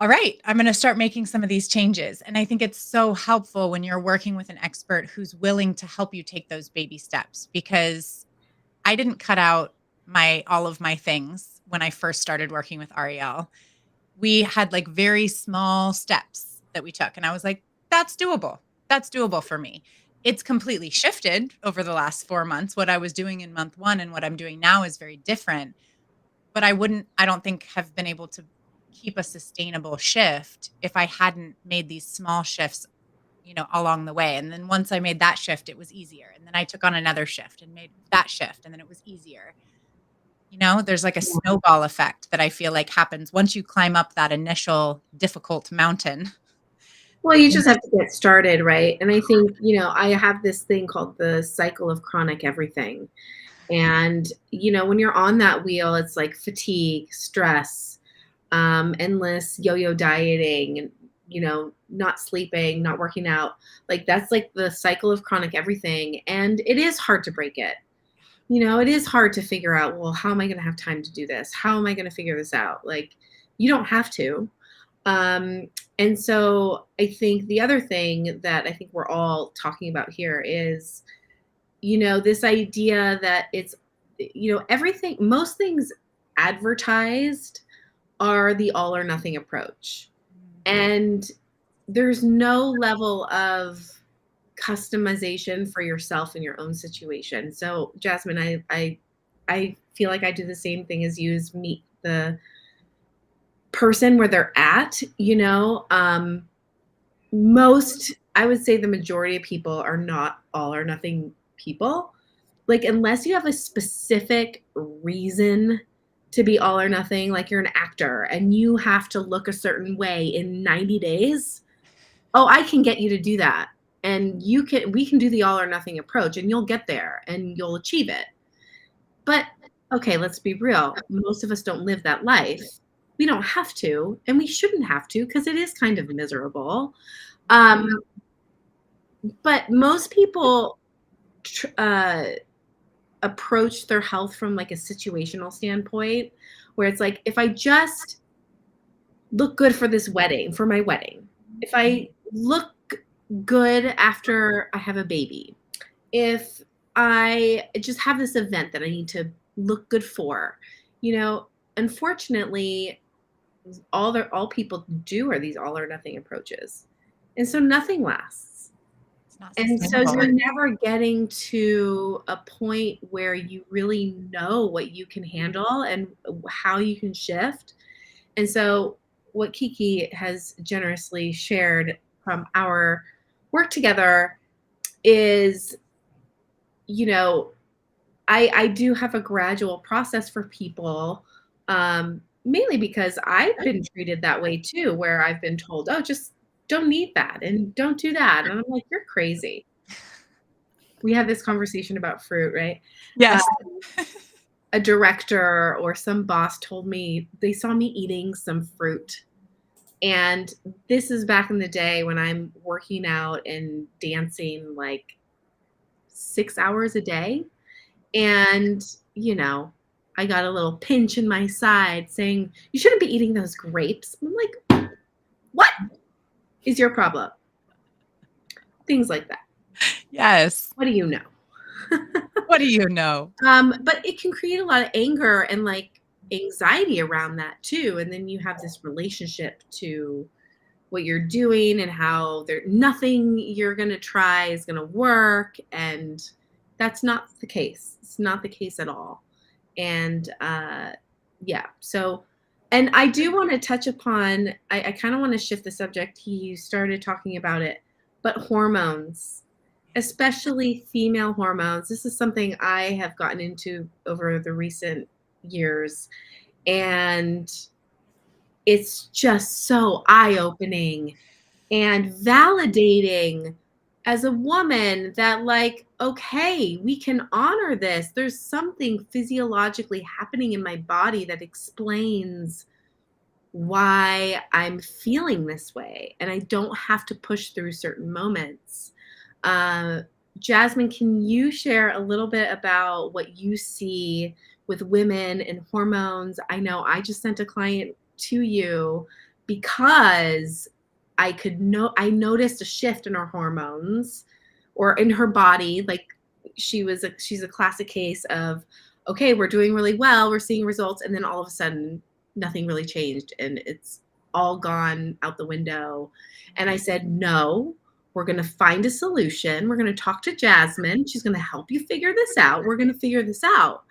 all right, I'm going to start making some of these changes. And I think it's so helpful when you're working with an expert who's willing to help you take those baby steps, because I didn't cut out my all of my things when I first started working with Ariel. We had like very small steps that we took and I was like, that's doable. That's doable for me. It's completely shifted over the last 4 months. What I was doing in month 1 and what I'm doing now is very different, but I don't think have been able to keep a sustainable shift if I hadn't made these small shifts, along the way. And then once I made that shift, it was easier. And then I took on another shift and made that shift, and then it was easier. There's like a snowball effect that I feel like happens once you climb up that initial difficult mountain. Well, you just have to get started, right? And I think, I have this thing called the cycle of chronic everything. And, when you're on that wheel, it's like fatigue, stress, endless yo-yo dieting, and, not sleeping, not working out. Like that's like the cycle of chronic everything. And it is hard to break it. It is hard to figure out, well, how am I going to have time to do this? How am I going to figure this out? Like, you don't have to. Um, and so I think the other thing that I think we're all talking about here is, this idea that it's, everything, most things advertised are the all or nothing approach. And there's no level of customization for yourself in your own situation. So Jasmine, I feel like I do the same thing as you, is meet the person where they're at, most, I would say the majority of people are not all or nothing people. Like, unless you have a specific reason to be all or nothing, like you're an actor and you have to look a certain way in 90 days. Oh, I can get you to do that. And we can do the all or nothing approach and you'll get there and you'll achieve it. But okay, let's be real. Most of us don't live that life. We don't have to, and we shouldn't have to, because it is kind of miserable. But most people approach their health from like a situational standpoint, where it's like, if I just look good for this wedding, for my wedding, if I look good after I have a baby, if I just have this event that I need to look good for, unfortunately, all people do are these all or nothing approaches. And so nothing lasts. And so you're never getting to a point where you really know what you can handle and how you can shift. And so what Kiki has generously shared from our work together is, I do have a gradual process for people, mainly because I've been treated that way too, where I've been told, oh, just don't need that and don't do that. And I'm like, you're crazy. We had this conversation about fruit, right? Yes. A director or some boss told me they saw me eating some fruit. And this is back in the day when I'm working out and dancing like 6 hours a day. And, I got a little pinch in my side saying, you shouldn't be eating those grapes. I'm like, what is your problem? things like that. Yes. What do you know? What do you know? But it can create a lot of anger and like anxiety around that too. And then you have this relationship to what you're doing and how nothing you're going to try is going to work. And that's not the case. It's not the case at all. And yeah, so, and I do want to touch upon, I kind of want to shift the subject. You started talking about it, but hormones, especially female hormones. This is something I have gotten into over the recent years. And it's just so eye-opening and validating as a woman that, like, okay, we can honor this. There's something physiologically happening in my body that explains why I'm feeling this way, and I don't have to push through certain moments. Uh, Jasmine, can you share a little bit about what you see with women and hormones? I know I just sent a client to you because I noticed a shift in her hormones or in her body. Like she's a classic case of, okay, we're doing really well, we're seeing results, and then all of a sudden nothing really changed and it's all gone out the window. And I said, no, we're going to find a solution. We're going to talk to Jasmine. She's going to help you figure this out. We're going to figure this out.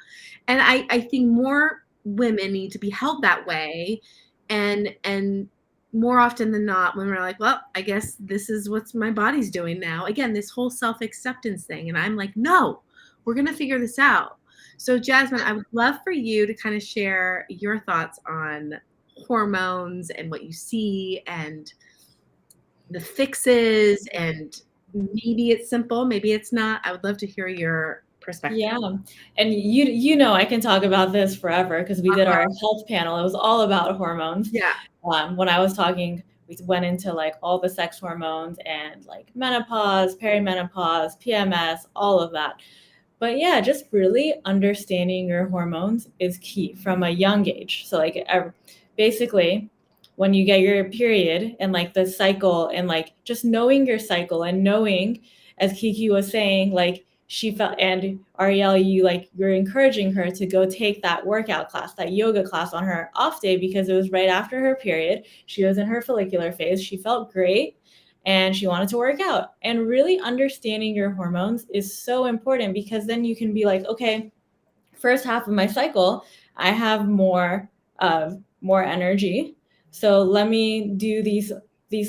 And I think more women need to be held that way. And more often than not, when we're like, well, I guess this is what my body's doing now. Again, this whole self-acceptance thing. And I'm like, no, we're going to figure this out. So Jasmine, I would love for you to kind of share your thoughts on hormones and what you see and the fixes, and maybe it's simple, maybe it's not. I would love to hear your perspective. Yeah. And you know, I can talk about this forever because we did our health panel. It was all about hormones. Yeah. When I was talking, we went into like all the sex hormones and like menopause, perimenopause, PMS, all of that. But yeah, just really understanding your hormones is key from a young age. So like basically when you get your period and like the cycle and like just knowing your cycle and knowing, as Kiki was saying, like she felt, and Ariel, you're encouraging her to go take that workout class, that yoga class on her off day because it was right after her period. She was in her follicular phase. She felt great and she wanted to work out. And really understanding your hormones is so important because then you can be like, okay, first half of my cycle, I have more energy. So let me do these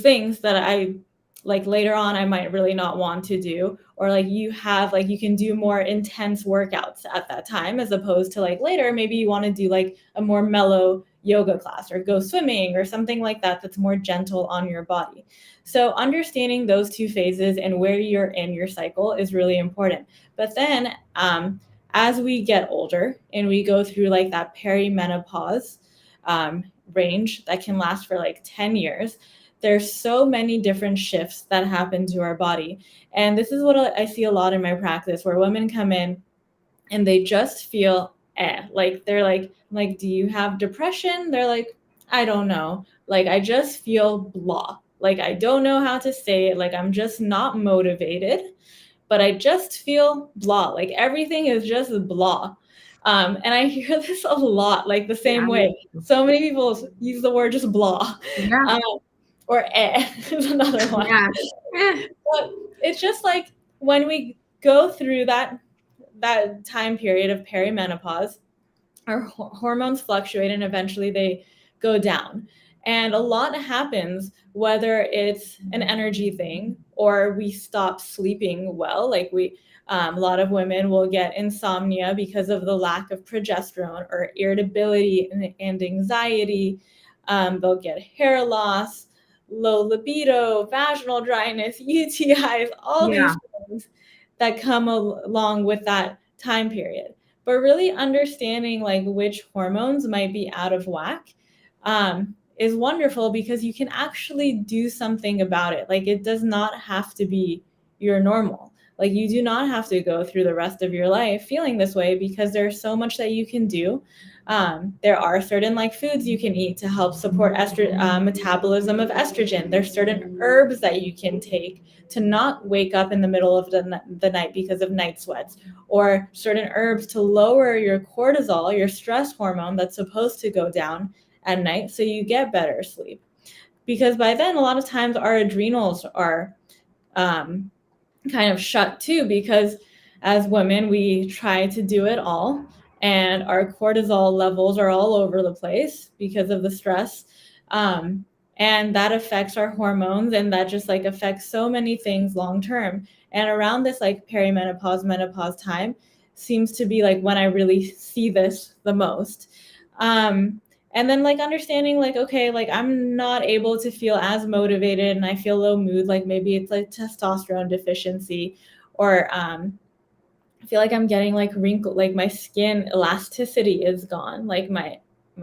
things that I like later on I might really not want to do, or like you can do more intense workouts at that time as opposed to like later maybe you want to do like a more mellow yoga class or go swimming or something like that that's more gentle on your body. So understanding those two phases and where you're in your cycle is really important. But then as we get older and we go through like that perimenopause range that can last for like 10 years, there's so many different shifts that happen to our body. And this is what I see a lot in my practice where women come in and they just feel like they're like, do you have depression? They're like, I don't know. Like, I just feel blah. Like, I don't know how to say it. Like, I'm just not motivated, but I just feel blah. Like, everything is just blah. And I hear this a lot, like the same way. So many people use the word just blah. Yeah. Or is another one. Yeah. But it's just like when we go through that time period of perimenopause, our hormones fluctuate and eventually they go down. And a lot happens, whether it's an energy thing or we stop sleeping well. Like a lot of women will get insomnia because of the lack of progesterone or irritability and anxiety. They'll get hair loss, low libido, vaginal dryness, UTIs, all these things that come along with that time period. But really understanding like which hormones might be out of whack is wonderful because you can actually do something about it. Like it does not have to be your normal. Like you do not have to go through the rest of your life feeling this way because there's so much that you can do. There are certain like foods you can eat to help support metabolism of estrogen. There's certain herbs that you can take to not wake up in the middle of the night because of night sweats, or certain herbs to lower your cortisol, your stress hormone that's supposed to go down at night so you get better sleep. Because by then, a lot of times our adrenals are kind of shut too, because as women, we try to do it all, and our cortisol levels are all over the place because of the stress. And that affects our hormones, and that just like affects so many things long term. And around this like perimenopause, menopause time seems to be like when I really see this the most. And then like understanding like, okay, like I'm not able to feel as motivated and I feel low mood, like maybe it's like testosterone deficiency, or I feel like I'm getting like wrinkle, like my skin elasticity is gone, like my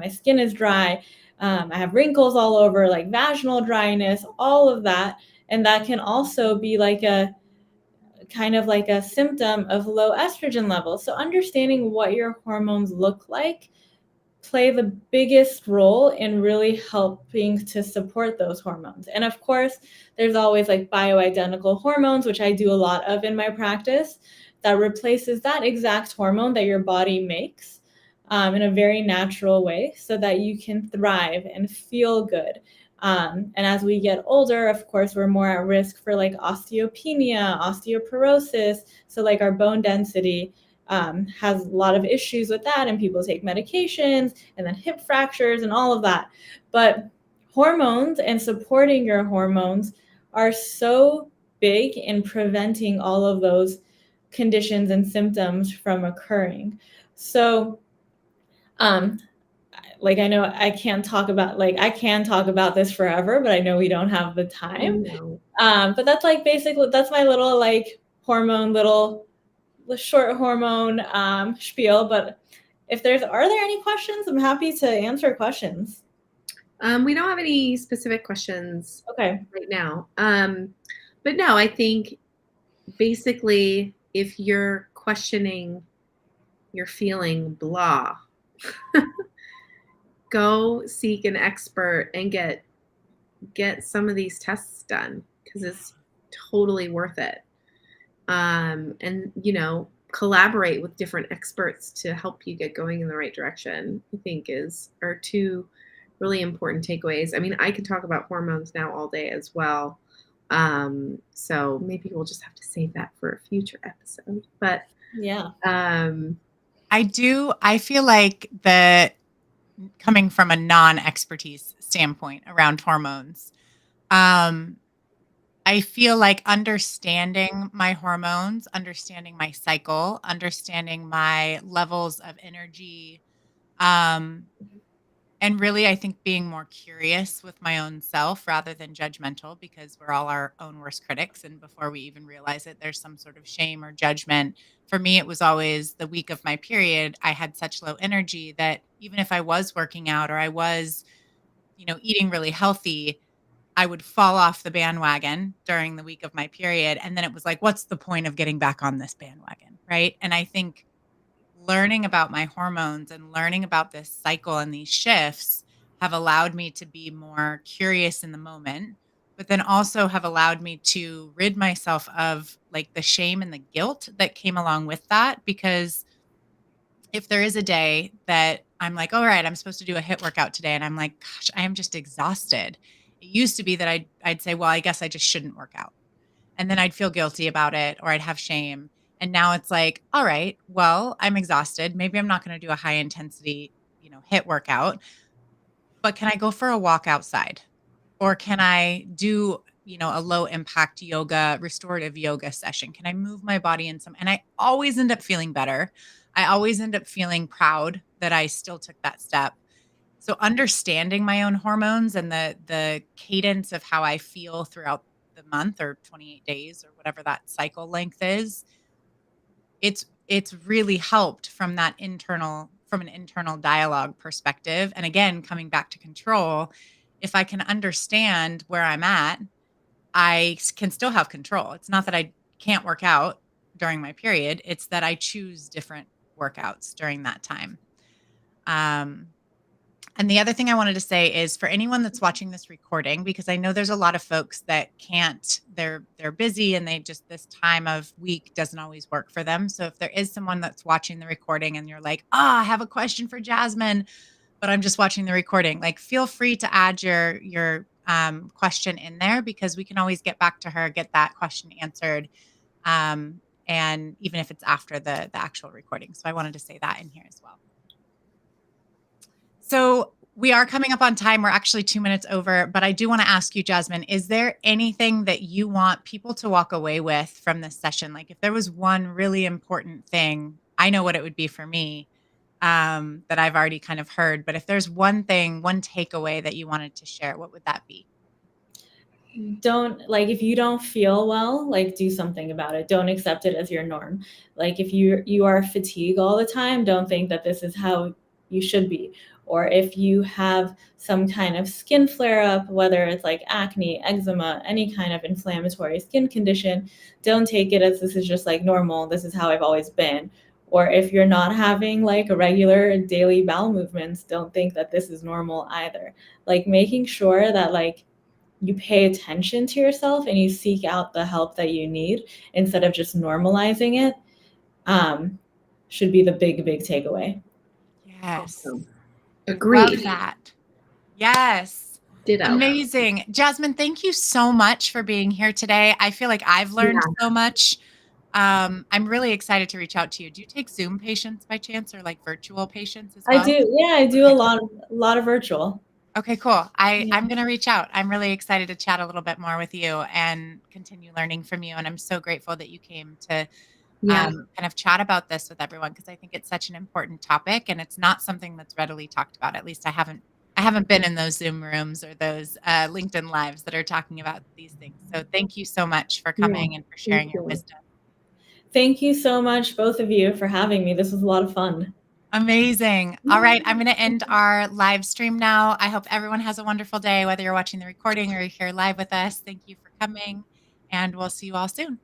skin is dry. I have wrinkles all over, like vaginal dryness, all of that. And that can also be like a kind of like a symptom of low estrogen levels. So understanding what your hormones look like play the biggest role in really helping to support those hormones. And of course, there's always like bioidentical hormones, which I do a lot of in my practice, that replaces that exact hormone that your body makes in a very natural way so that you can thrive and feel good. And as we get older, of course, we're more at risk for like osteopenia, osteoporosis. So like our bone density has a lot of issues with that, and people take medications, and then hip fractures and all of that. But hormones and supporting your hormones are so big in preventing all of those conditions and symptoms from occurring. So, like I know I can talk about this forever, but I know we don't have the time. But that's like basically that's my little like hormone little short hormone spiel. But are there any questions? I'm happy to answer questions. We don't have any specific questions Okay. right now. But no, I think basically if you're questioning, you're feeling blah, go seek an expert and get some of these tests done, because it's totally worth it. And collaborate with different experts to help you get going in the right direction, I think are two really important takeaways. I mean, I could talk about hormones now all day as well. So maybe we'll just have to save that for a future episode. But yeah, I feel like coming from a non-expertise standpoint around hormones, I feel like understanding my hormones, understanding my cycle, understanding my levels of energy, and really, I think being more curious with my own self rather than judgmental, because we're all our own worst critics. And before we even realize it, there's some sort of shame or judgment. For me, it was always the week of my period. I had such low energy that even if I was working out or I was, eating really healthy, I would fall off the bandwagon during the week of my period. And then it was like, what's the point of getting back on this bandwagon? Right. And I think learning about my hormones and learning about this cycle and these shifts have allowed me to be more curious in the moment, but then also have allowed me to rid myself of like the shame and the guilt that came along with that. Because if there is a day that I'm like, all right, I'm supposed to do a HIIT workout today, and I'm like, gosh, I am just exhausted. It used to be that I'd say, well, I guess I just shouldn't work out. And then I'd feel guilty about it, or I'd have shame. And now it's like, all right, well, I'm exhausted. Maybe I'm not going to do a high intensity, HIIT workout, but can I go for a walk outside? Or can I do, a low impact yoga, restorative yoga session? Can I move my body in some? And I always end up feeling better. I always end up feeling proud that I still took that step. So understanding my own hormones and the cadence of how I feel throughout the month or 28 days or whatever that cycle length is, it's really helped from an internal dialogue perspective. And again, coming back to control, if I can understand where I'm at, can still have control. It's not that I can't work out during my period, it's that I choose different workouts during that time. And the other thing I wanted to say is for anyone that's watching this recording, because I know there's a lot of folks that can't, they're busy and they just, this time of week doesn't always work for them. So if there is someone that's watching the recording and you're like, I have a question for Jasmine, but I'm just watching the recording, like feel free to add your question in there, because we can always get back to her, get that question answered. And even if it's after the actual recording. So I wanted to say that in here as well. So we are coming up on time. We're actually 2 minutes over, but I do want to ask you, Jasmine, is there anything that you want people to walk away with from this session? Like if there was one really important thing, I know what it would be for me, that I've already kind of heard, but if there's one thing, one takeaway that you wanted to share, what would that be? If you don't feel well, like do something about it. Don't accept it as your norm. Like if you are fatigued all the time, don't think that this is how you should be. Or if you have some kind of skin flare up, whether it's like acne, eczema, any kind of inflammatory skin condition, don't take it as this is just like normal, this is how I've always been. Or if you're not having like a regular daily bowel movements, don't think that this is normal either. Like making sure that like you pay attention to yourself and you seek out the help that you need instead of just normalizing it, should be the big takeaway. Yes. Awesome. Agreed. Love that. Yes. Ditto. Amazing. Jasmine, thank you so much for being here today. I feel like I've learned so much. I'm really excited to reach out to you. Do you take Zoom patients by chance, or like virtual patients as well? I do. Yeah, I do Okay. a lot of virtual. Okay, cool. I'm going to reach out. I'm really excited to chat a little bit more with you and continue learning from you. And I'm so grateful that you came to kind of chat about this with everyone, because I think it's such an important topic and it's not something that's readily talked about. At least I haven't been in those Zoom rooms or those LinkedIn lives that are talking about these things. So thank you so much for coming and for sharing your wisdom. Thank you so much, both of you, for having me. This was a lot of fun. Amazing. All right. I'm going to end our live stream now. I hope everyone has a wonderful day, whether you're watching the recording or you're here live with us. Thank you for coming, and we'll see you all soon.